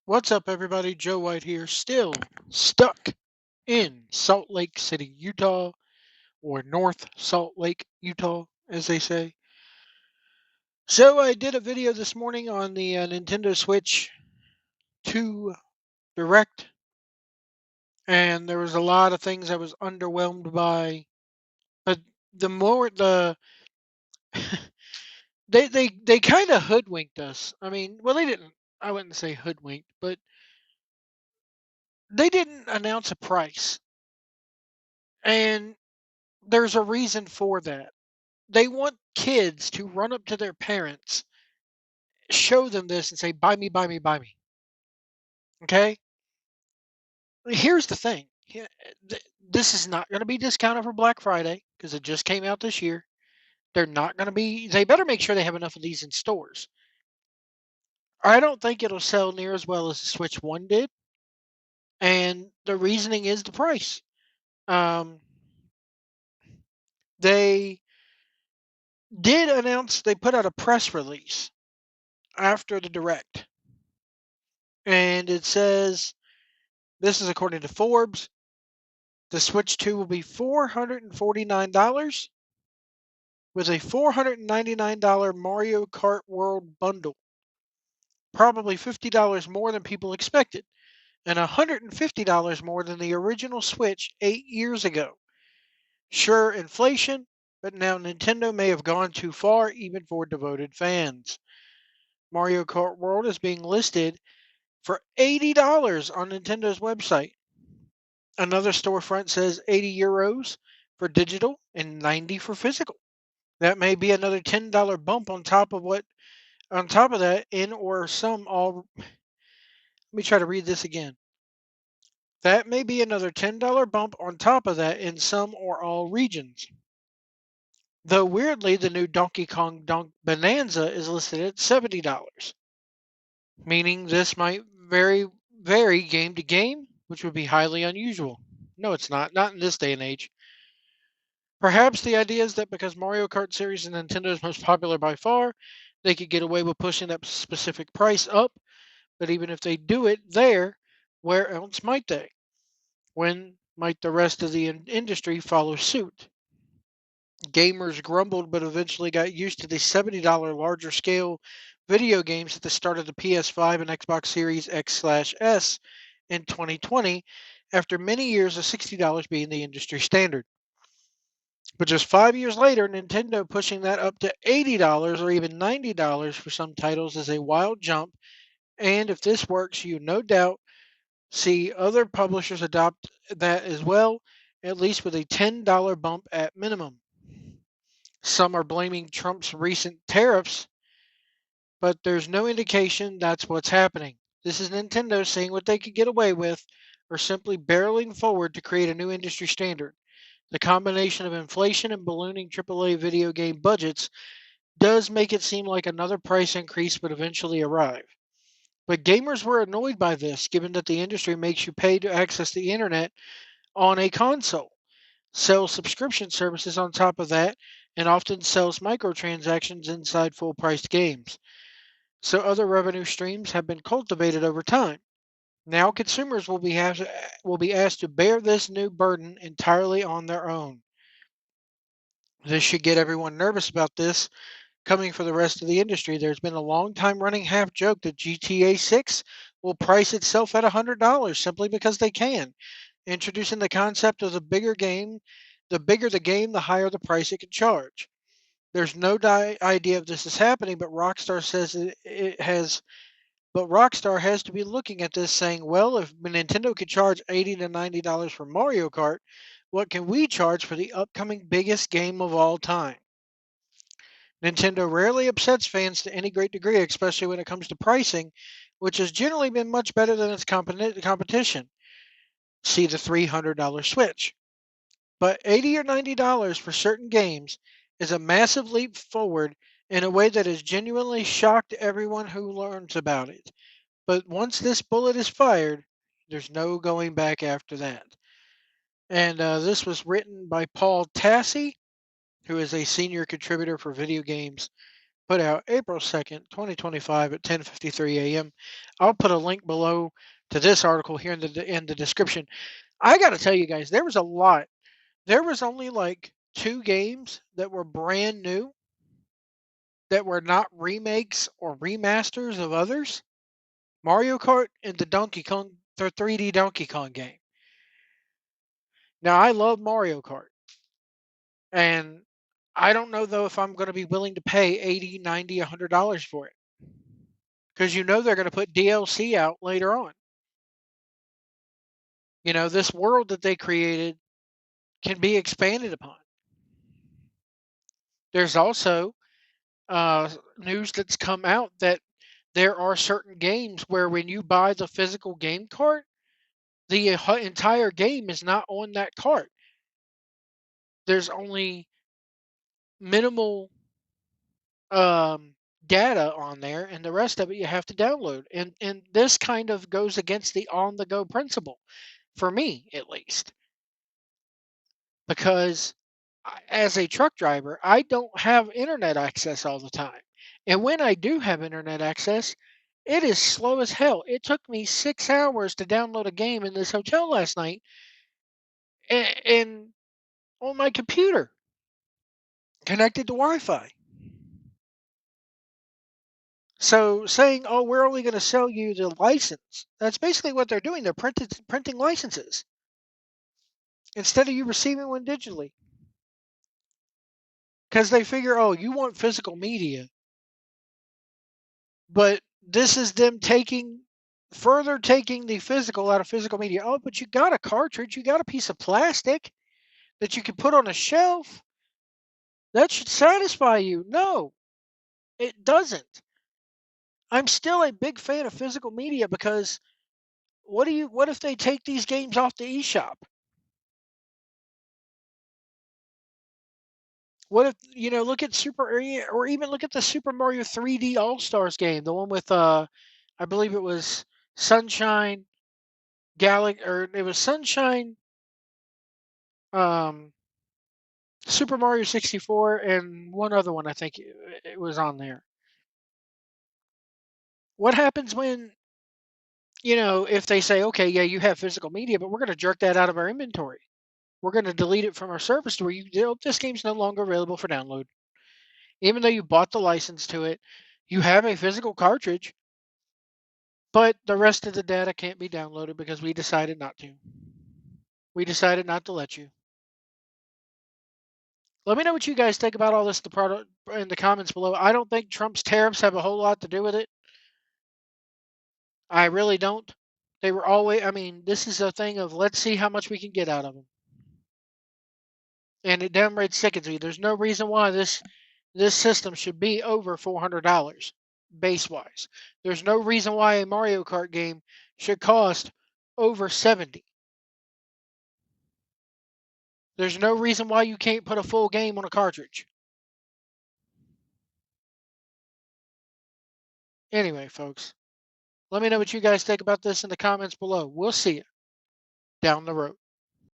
What's up, everybody? Joe White here, still stuck in Salt Lake City, Utah, or North Salt Lake, Utah, as they say. So, I did a video this morning on the Nintendo Switch 2 Direct, and there was a lot of things I was underwhelmed by. But the more the they kind of hoodwinked us. I mean, well, they didn't. I wouldn't say hoodwinked, but they didn't announce a price, and there's a reason for that. They want kids to run up to their parents, show them this, and say, "Buy me, buy me, buy me." Okay. Here's the thing. This is not going to be discounted for Black Friday because it just came out this year. They're not going to be. They better make sure they have enough of these in stores. I don't think it'll sell near as well as the Switch One did, and the reasoning is the price. Um, they did announce. They put out a press release after the direct, and it says this is according to Forbes. The Switch 2 will be $449 with a $499 Mario Kart World bundle, probably $50 more than people expected, and $150 more than the original Switch 8 years ago. Sure, inflation, but now Nintendo may have gone too far even for devoted fans. Mario Kart World is being listed for $80 on Nintendo's website. Another storefront says €80 for digital and 90 for physical. That may be another $10 bump on top of that in or some all. Let me try to read this again. That may be another $10 bump on top of that in some or all regions. Though weirdly, the new Donkey Kong Bonanza is listed at $70, meaning this might vary game to game, which would be highly unusual. No, it's not in this day and age. Perhaps the idea is that because Mario Kart series is Nintendo's most popular by far, they could get away with pushing that specific price up. But even if they do it there, where else might they? When might the rest of the industry follow suit? Gamers grumbled but eventually got used to the $70 larger scale video games at the start of the PS5 and Xbox Series X/S in 2020 after many years of $60 being the industry standard. But just 5 years later, Nintendo pushing that up to $80 or even $90 for some titles is a wild jump. And if this works, you no doubt see other publishers adopt that as well, at least with a $10 bump at minimum. Some are blaming Trump's recent tariffs, but there's no indication that's what's happening. This is Nintendo seeing what they could get away with or simply barreling forward to create a new industry standard. The combination of inflation and ballooning AAA video game budgets does make it seem like another price increase would eventually arrive. But gamers were annoyed by this, given that the industry makes you pay to access the internet on a console, sells subscription services on top of that, and often sells microtransactions inside full priced games. So other revenue streams have been cultivated over time. Now consumers will be asked to bear this new burden entirely on their own. This should get everyone nervous about this coming for the rest of the industry. There's been a long time running half joke that GTA 6 will price itself at $100 simply because they can, introducing the concept of the bigger the game, the higher the price it can charge. There's no idea if this is happening, but Rockstar says it has. But Rockstar has to be looking at this saying, well, if Nintendo could charge $80 to $90 for Mario Kart, what can we charge for the upcoming biggest game of all time? Nintendo rarely upsets fans to any great degree, especially when it comes to pricing, which has generally been much better than its competition. See the $300 Switch. But $80 or $90 for certain games is a massive leap forward in a way that has genuinely shocked everyone who learns about it. But once this bullet is fired, there's no going back after that. And this was written by Paul Tassi, who is a senior contributor for video games put out April 2nd, 2025 at 10:53 a.m. I'll put a link below to this article here in the description. I got to tell you guys, there was a lot. There was only like 2 games that were brand new that were not remakes or remasters of others. Mario Kart and the 3D Donkey Kong game. Now I love Mario Kart, and I don't know though if I'm going to be willing to pay 80, 90, $100 for it, because they're going to put DLC out later on. This world that they created can be expanded upon. There's also news that's come out that there are certain games where when you buy the physical game cart, the entire game is not on that cart. There's only minimal um, data on there, and the rest of it you have to download. And this kind of goes against the on the go principle, for me at least, because as a truck driver, I don't have internet access all the time. And when I do have internet access, it is slow as hell. It took me 6 hours to download a game in this hotel last night, and on my computer connected to Wi-Fi. So saying, "Oh, we're only going to sell you the license," that's basically what they're doing. They're printing licenses instead of you receiving one digitally, because they figure, "Oh, you want physical media," but this is them further taking the physical out of physical media. Oh, but you got a cartridge, you got a piece of plastic that you can put on a shelf. That should satisfy you. No, it doesn't. I'm still a big fan of physical media because what if they take these games off the eShop? What if look at or even look at the Super Mario 3D All Stars game, the one with I believe it was Sunshine Galaxy, or it was Sunshine, um Super Mario 64, and one other one I think it was on there. What happens when, if they say, okay, yeah, you have physical media, but we're going to jerk that out of our inventory. We're going to delete it from our service to where this game's no longer available for download. Even though you bought the license to it, you have a physical cartridge, but the rest of the data can't be downloaded because we decided not to. We decided not to let you. Let me know what you guys think about all this the product in the comments below. I don't think Trump's tariffs have a whole lot to do with it. I really don't. They were always, I mean, this is a thing of let's see how much we can get out of them. And it downright sickens me. There's no reason why this system should be over $400 base wise. There's no reason why a Mario Kart game should cost over 70. There's no reason why you can't put a full game on a cartridge. Anyway, folks, let me know what you guys think about this in the comments below. We'll see you down the road.